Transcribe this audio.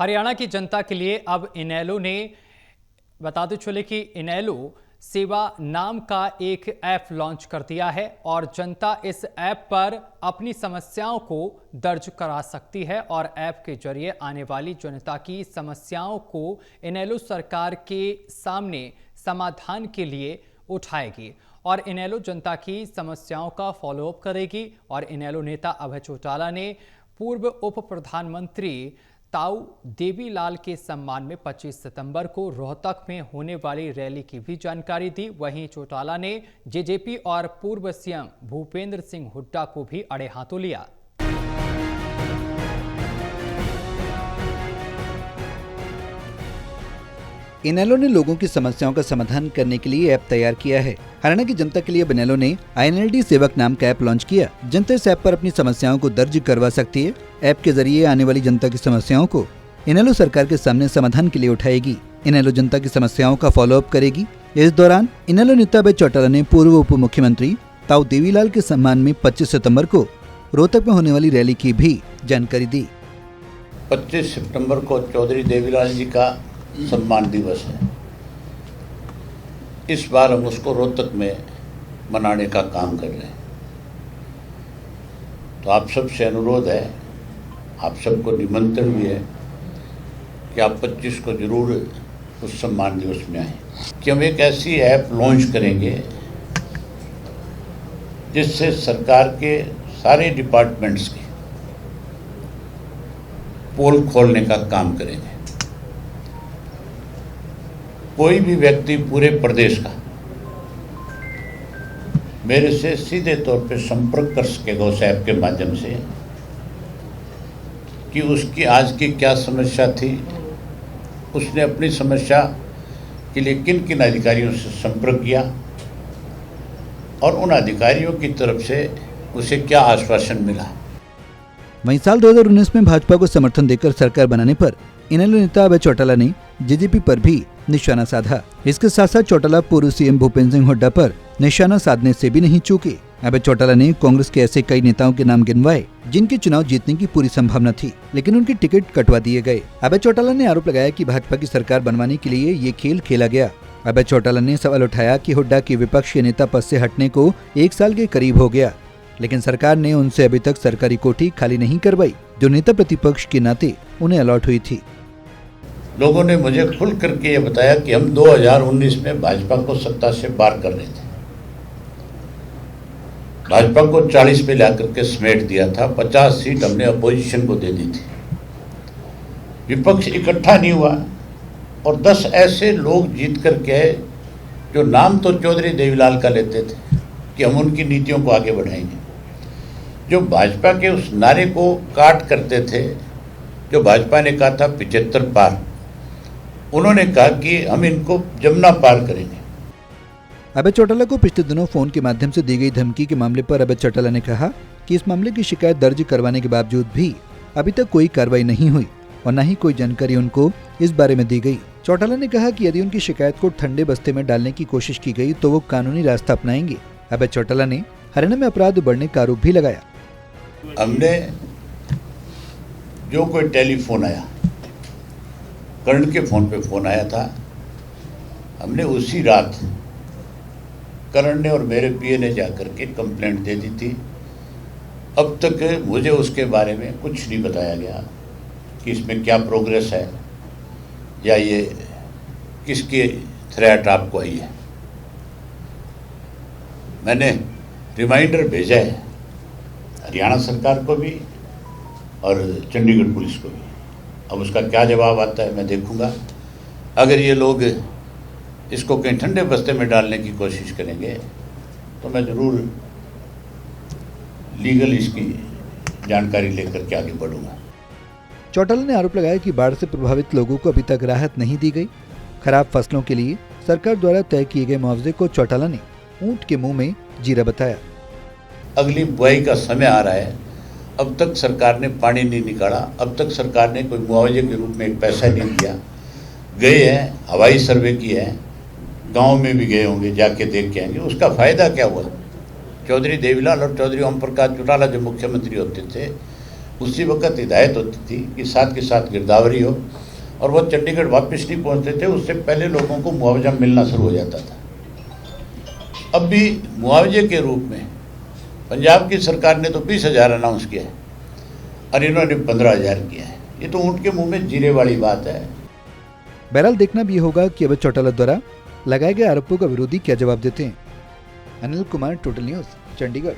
हरियाणा की जनता के लिए अब इनेलो ने बताते चले कि इनेलो सेवा नाम का एक ऐप लॉन्च कर दिया है और जनता इस ऐप पर अपनी समस्याओं को दर्ज करा सकती है और ऐप के जरिए आने वाली जनता की समस्याओं को इनेलो सरकार के सामने समाधान के लिए उठाएगी और इनेलो जनता की समस्याओं का फॉलोअप करेगी। और इनेलो नेता अभय चौटाला ने पूर्व उप प्रधानमंत्री ताऊ देवीलाल के सम्मान में 25 सितंबर को रोहतक में होने वाली रैली की भी जानकारी दी। वहीं चौटाला ने जेजेपी और पूर्व सीएम भूपेंद्र सिंह हुड्डा को भी अड़े हाथों लिया। इनेलो ने लोगों की समस्याओं का समाधान करने के लिए ऐप तैयार किया है। हरियाणा की जनता के लिए इनेलो ने INLD सेवक नाम का ऐप लॉन्च किया। जनता इस ऐप पर अपनी समस्याओं को दर्ज करवा सकती है। ऐप के जरिए आने वाली जनता की समस्याओं को इनेलो सरकार के सामने समाधान के लिए उठाएगी। इनेलो जनता की समस्याओं का फॉलोअप करेगी। इस दौरान इनेलो नेता अभय चौटाला ने पूर्व उप मुख्यमंत्री ताऊ देवीलाल के सम्मान में 25 सितम्बर को रोहतक में होने वाली रैली की भी जानकारी दी। 25 सितंबर को चौधरी देवीलाल जी का सम्मान दिवस है। इस बार हम उसको रोहतक में मनाने का काम कर रहे हैं। तो आप सबसे अनुरोध है, आप सबको निमंत्रण भी है कि आप 25 को जरूर उस सम्मान दिवस में आए कि हम एक ऐसी ऐप लॉन्च करेंगे जिससे सरकार के सारे डिपार्टमेंट्स की पोल खोलने का काम करेंगे। कोई भी व्यक्ति पूरे प्रदेश का मेरे से सीधे तौर पे संपर्क कर सकेगा उस ऐप के माध्यम से कि उसकी आज की क्या समस्या थी, उसने अपनी समस्या के लिए किन किन अधिकारियों से संपर्क किया और उन अधिकारियों की तरफ से उसे क्या आश्वासन मिला। वहीं साल 2019 में भाजपा को समर्थन देकर सरकार बनाने पर इनेलो नेता अभय चौटाला ने जेजेपी पर भी निशाना साधा। इसके साथ साथ चौटाला पूर्व सीएम भूपेंद्र सिंह हुड्डा पर निशाना साधने से भी नहीं चूके। अभय चौटाला ने कांग्रेस के ऐसे कई नेताओं के नाम गिनवाए जिनके चुनाव जीतने की पूरी संभावना थी, लेकिन उनकी टिकट कटवा दिए गए। अभय चौटाला ने आरोप लगाया कि भाजपा की सरकार बनवाने के लिए ये खेल खेला गया। अभय चौटाला ने सवाल उठाया कि हुड्डा के विपक्ष के नेता पद से हटने को 1 साल के करीब हो गया, लेकिन सरकार ने उनसे अभी तक सरकारी कोठी खाली नहीं करवाई जो नेता प्रतिपक्ष के नाते उन्हें अलॉट हुई थी। लोगों ने मुझे खुल करके ये बताया कि हम 2019 में भाजपा को सत्ता से बाहर कर रहे थे, भाजपा को 40 पे लाकर के समेट दिया था, 50 सीट हमने अपोजिशन को दे दी थी, विपक्ष इकट्ठा नहीं हुआ और 10 ऐसे लोग जीत करके आए जो नाम तो चौधरी देवीलाल का लेते थे कि हम उनकी नीतियों को आगे बढ़ाएंगे, जो भाजपा के उस नारे को काट करते थे जो भाजपा ने कहा था 75 पार, उन्होंने कहा कि हम इनको जमुना पार करेंगे। अभय चौटाला को पिछले दिनों फोन के माध्यम से दी गई धमकी के मामले पर अभय चौटाला ने कहा कि इस मामले की शिकायत दर्ज करवाने के बावजूद भी अभी तक कोई कार्रवाई नहीं हुई और न ही कोई जानकारी उनको इस बारे में दी गई। चौटाला ने कहा कि यदि उनकी शिकायत को ठंडे बस्ते में डालने की कोशिश की गई तो वो कानूनी रास्ता अपनाएंगे। अभय चौटाला ने हरियाणा में अपराध बढ़ने का आरोप भी लगाया। हमने जो कोई टेलीफोन आया, कर्ण के फोन पे फोन आया था, हमने उसी रात कर्ण ने और मेरे पीए ने जाकर के कंप्लेंट दे दी थी। अब तक मुझे उसके बारे में कुछ नहीं बताया गया कि इसमें क्या प्रोग्रेस है या ये किसकी थ्रेट आपको आई है। मैंने रिमाइंडर भेजा है हरियाणा सरकार को भी और चंडीगढ़ पुलिस को भी। अब उसका क्या जवाब आता है मैं देखूंगा। अगर ये लोग इसको कहीं ठंडे बस्ते में डालने की कोशिश करेंगे तो मैं ज़रूर लीगल इसकी जानकारी लेकर के आगे बढ़ूंगा। चौटाला ने आरोप लगाया कि बाढ़ से प्रभावित लोगों को अभी तक राहत नहीं दी गई। खराब फसलों के लिए सरकार द्वारा तय किए गए मुआवजे को चौटाला ने ऊंट के मुंह में जीरा बताया। अगली बुआई का समय आ रहा है, अब तक सरकार ने पानी नहीं निकाला, अब तक सरकार ने कोई मुआवजे के रूप में एक पैसा नहीं दिया। गए हैं, हवाई सर्वे किए हैं, गांव में भी गए होंगे, जाके देख के आएंगे, उसका फ़ायदा क्या हुआ। चौधरी देवीलाल और चौधरी ओम प्रकाश चौटाला जो मुख्यमंत्री होते थे उसी वक्त हिदायत होती थी कि साथ के साथ गिरदावरी हो, और वो चंडीगढ़ वापस नहीं पहुंचते थे, उससे पहले लोगों को मुआवजा मिलना शुरू हो जाता था। अब भी मुआवजे के रूप में पंजाब की सरकार ने तो 20,000 अनाउंस किया है और इन्होंने 15,000 किया है। ये तो ऊँट के मुंह में जीरे वाली बात है। बहरहाल देखना भी होगा कि अभय चौटाला द्वारा लगाए गए आरोपों का विरोधी क्या जवाब देते हैं। Anil Kumar, total news, Chandigarh.